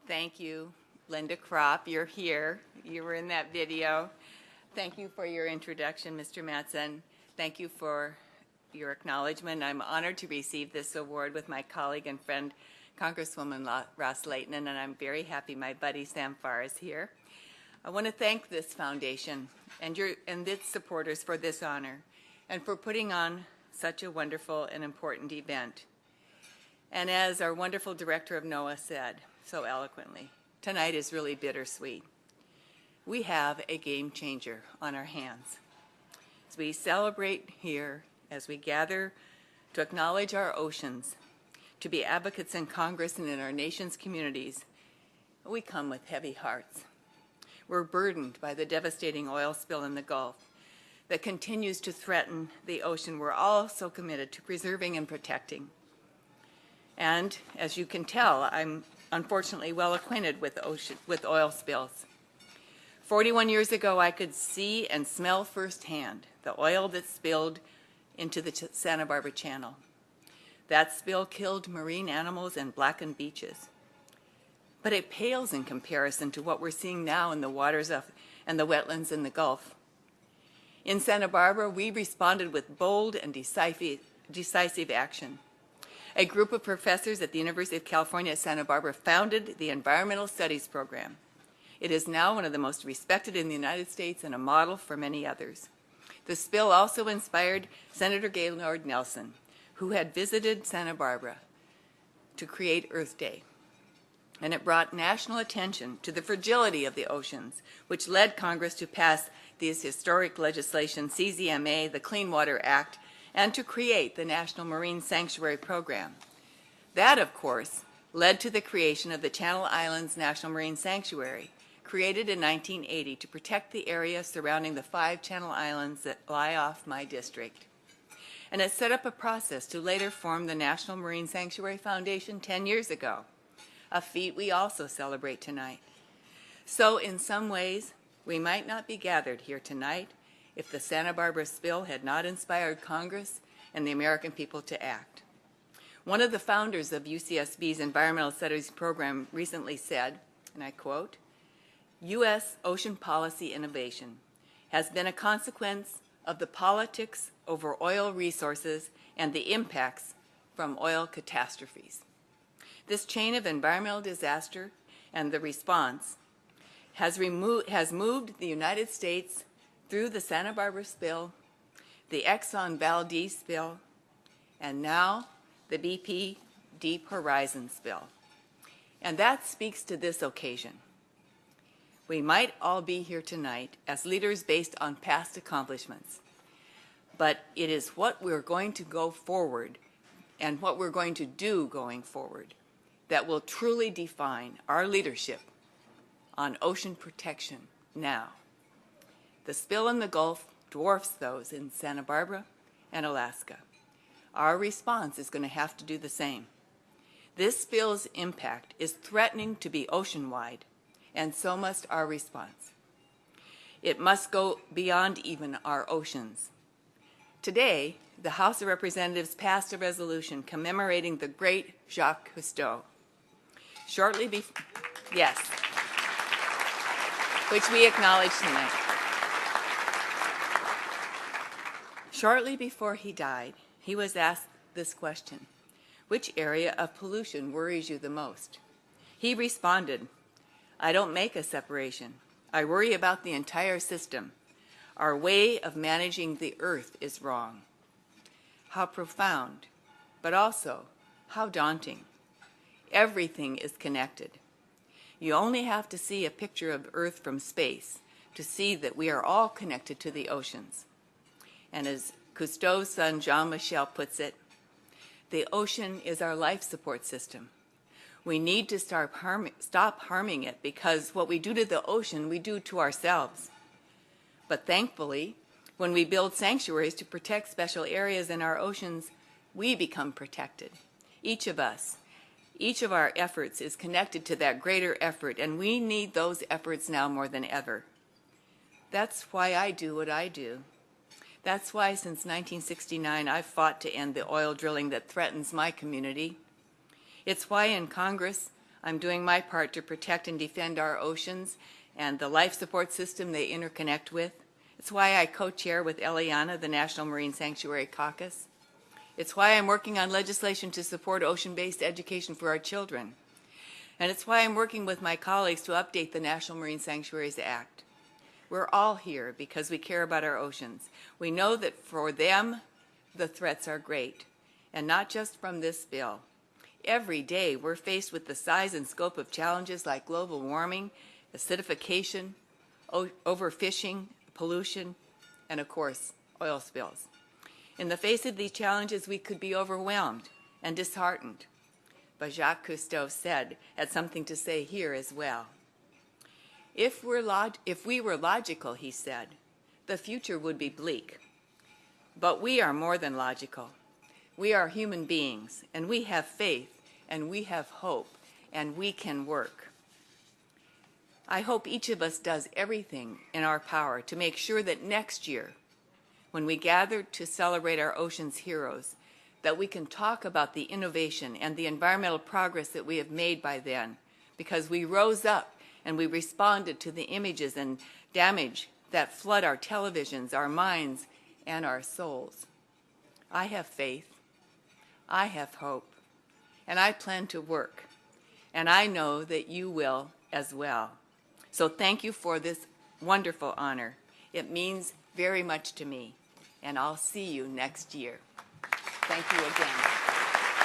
Thank you, Linda Kropp. You're here. You were in that video. Thank you for your introduction, Mr. Mattson. Thank you for your acknowledgement. I'm honored to receive this award with my colleague and friend, Congresswoman Ross Layton, and I'm very happy my buddy Sam Farr is here. I want to thank this foundation and its supporters for this honor and for putting on such a wonderful and important event. And as our wonderful director of NOAA said so eloquently, tonight is really bittersweet. We have a game changer on our hands. As we celebrate here, as we gather to acknowledge our oceans, to be advocates in Congress and in our nation's communities, we come with heavy hearts. We're burdened by the devastating oil spill in the Gulf that continues to threaten the ocean we're all so committed to preserving and protecting. And as you can tell, I'm unfortunately well acquainted with oil spills. 41 years ago, I could see and smell firsthand the oil that spilled into the Santa Barbara Channel. That spill killed marine animals and blackened beaches. But it pales in comparison to what we're seeing now in the waters and the wetlands in the Gulf. In Santa Barbara, we responded with bold and decisive action. A group of professors at the University of California at Santa Barbara founded the Environmental Studies program. It is now one of the most respected in the United States and a model for many others. The spill also inspired Senator Gaylord Nelson, who had visited Santa Barbara to create Earth Day. And it brought national attention to the fragility of the oceans, which led Congress to pass this historic legislation, CZMA, the Clean Water Act, and to create the National Marine Sanctuary Program. That, of course, led to the creation of the Channel Islands National Marine Sanctuary, created in 1980 to protect the area surrounding the 5 Channel Islands that lie off my district. And it set up a process to later form the National Marine Sanctuary Foundation 10 years ago, a feat we also celebrate tonight. So in some ways, we might not be gathered here tonight if the Santa Barbara spill had not inspired Congress and the American people to act. One of the founders of UCSB's Environmental Studies program recently said, and I quote, "U.S. ocean policy innovation has been a consequence of the politics over oil resources and the impacts from oil catastrophes. This chain of environmental disaster and the response has moved the United States through the Santa Barbara spill, the Exxon Valdez spill, and now the BP Deep Horizon spill. And that speaks to this occasion. We might all be here tonight as leaders based on past accomplishments, but it is what we're going to go forward and what we're going to do going forward that will truly define our leadership on ocean protection now. The spill in the Gulf dwarfs those in Santa Barbara and Alaska. Our response is going to have to do the same. This spill's impact is threatening to be ocean-wide, and so must our response. It must go beyond even our oceans. Today, the House of Representatives passed a resolution commemorating the great Jacques Cousteau. Which we acknowledge tonight. Shortly before he died, he was asked this question: which area of pollution worries you the most? He responded, "I don't make a separation. I worry about the entire system. Our way of managing the earth is wrong." How profound, but also how daunting. Everything is connected. You only have to see a picture of Earth from space to see that we are all connected to the oceans. And as Cousteau's son Jean-Michel puts it, the ocean is our life support system. We need to stop harming it, because what we do to the ocean, we do to ourselves. But thankfully, when we build sanctuaries to protect special areas in our oceans, we become protected. Each of us. Each of our efforts is connected to that greater effort, and we need those efforts now more than ever. That's why I do what I do. That's why since 1969 I've fought to end the oil drilling that threatens my community. It's why in Congress I'm doing my part to protect and defend our oceans and the life support system they interconnect with. It's why I co-chair with Eliana the National Marine Sanctuary Caucus. It's why I'm working on legislation to support ocean-based education for our children. And it's why I'm working with my colleagues to update the National Marine Sanctuaries Act. We're all here because we care about our oceans. We know that for them, the threats are great, and not just from this bill. Every day, we're faced with the size and scope of challenges like global warming, acidification, overfishing, pollution, and of course, oil spills. In the face of these challenges, we could be overwhelmed and disheartened. But Jacques Cousteau had something to say here as well. If we were logical, he said, the future would be bleak. But we are more than logical. We are human beings, and we have faith, and we have hope, and we can work. I hope each of us does everything in our power to make sure that next year, when we gather to celebrate our ocean's heroes, that we can talk about the innovation and the environmental progress that we have made by then, because we rose up and we responded to the images and damage that flood our televisions, our minds, and our souls. I have faith, I have hope, and I plan to work, and I know that you will as well. So thank you for this wonderful honor. It means very much to me, and I'll see you next year. Thank you again.